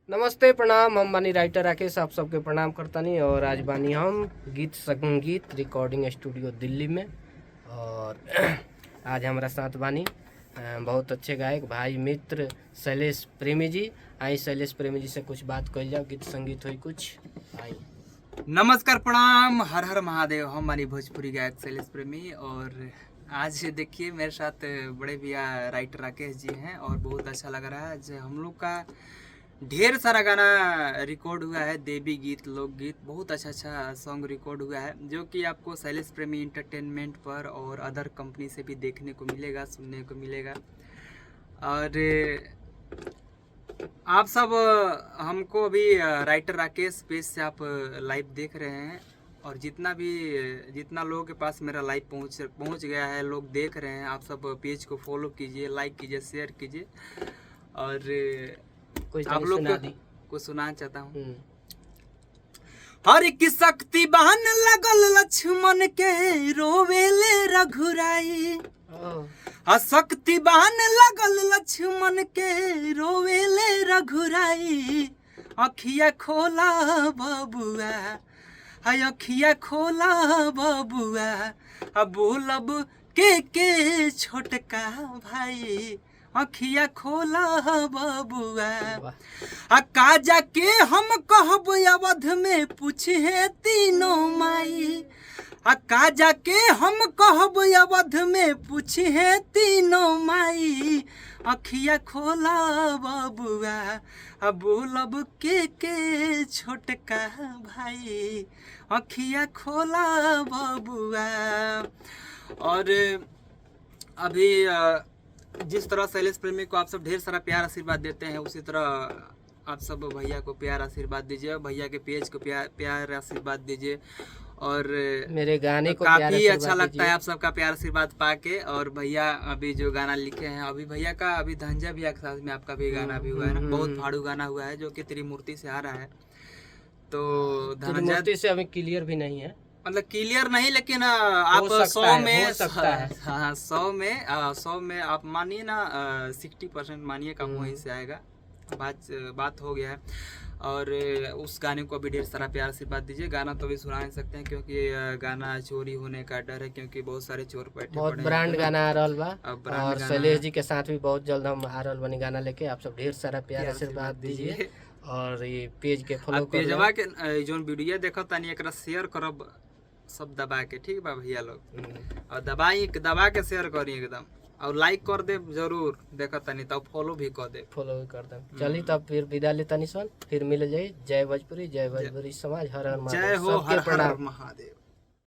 नमस्ते प्रणाम। हम बानी राइटर राकेश, आप सबके प्रणाम करतानी। और आज बानी हम गीत संगीत रिकॉर्डिंग स्टूडियो दिल्ली में। और आज हमारा साथ बानी बहुत अच्छे गायक भाई मित्र शैलेश प्रेमी जी। आई शैलेश प्रेमी जी से कुछ बात कही जाओ, गीत संगीत हुई कुछ। आई नमस्कार प्रणाम, हर हर महादेव। हम मानी भोजपुरी गायक शैलेश प्रेमी। और आज देखिए मेरे साथ बड़े भैया राइटर राकेश जी हैं और बहुत अच्छा लग रहा है। आज हम लोग का ढेर सारा गाना रिकॉर्ड हुआ है, देवी गीत, लोकगीत, बहुत अच्छा सॉन्ग रिकॉर्ड हुआ है जो कि आपको शैलेश प्रेमी इंटरटेनमेंट पर और अदर कंपनी से भी देखने को मिलेगा, सुनने को मिलेगा। और आप सब हमको अभी राइटर राकेश पेज से आप लाइव देख रहे हैं और जितना लोगों के पास मेरा लाइव पहुंच गया है, लोग देख रहे हैं। आप सब पेज को फॉलो कीजिए, लाइक कीजिए, शेयर कीजिए। और आप लोग को सुनाना चाहता हूँ। हर की शक्ति बहन लगल लक्ष्मण के रोवेले रघुराई। शक्ति बहन लगल लक्ष्मण के रोवेले रघुराई। अखिया खोला बबुआ, हाय अखिया खोला बबुआ, अब बोलब के छोटका भाई। अखिया खोला बबुआ, काजा के हम कहब अवध में पूछे तीनों माई। काजा के हम कहब अवध में पूछे तीनों माई। अखिया खोला बबुआ, अब बोलब के छोटका भाई। अखिया खोला बबुआ। और अभी जिस तरह शैलेश प्रेमी को आप सब ढेर सारा प्यार आशीर्वाद देते हैं, उसी तरह आप सब भैया को प्यार आशीर्वाद दीजिए, भैया के पेज को प्यार आशीर्वाद दीजिए। और मेरे गाने को काफी अच्छा लगता है आप सबका प्यार आशीर्वाद पाके। और भैया अभी जो गाना लिखे हैं, अभी भैया का अभी धंजा भी एक साथ में आपका भी गाना भी हुआ है ना, बहुत फाड़ू गाना हुआ है जो कि त्रिमूर्ति से आ रहा है। तो त्रिमूर्ति से अभी क्लियर भी नहीं है, मतलब क्लियर नहीं, लेकिन आप 100 में 100 में आप मानिए ना, 60% मानिए कम वहीं से आएगा। बात हो गया है। और उस गाने को अभी ढेर सारा प्यार आशीर्वाद दीजिए। गाना तो अभी सुना नहीं सकते हैं क्योंकि गाना चोरी होने का डर है, क्योंकि बहुत सारे चोर बैठे बहुत पड़े ब्रांड हैं। गाना आ रहा बा। और शैलेश जी के साथ भी बहुत जल्द हम आ रहा बनी गाना लेके। आप सब ढेर सारा प्यार आशीर्वाद दीजिए और ये पेज के फॉलो कर पेजवा के जो वीडियो देखो तनी एकरा शेयर करब सब दबा के, ठीक बा भैया लोग। और दबा के शेयर करी एकदम, और लाइक कर दे जरूर, देखा तनी तब फॉलो भी कर दे। चली तब फिर विदा ले तनी सन, फिर मिल जाए। जय भोजपुरी, जय भोजपुरी समाज, हर हर महादेव। जय हो, हर हर महादेव।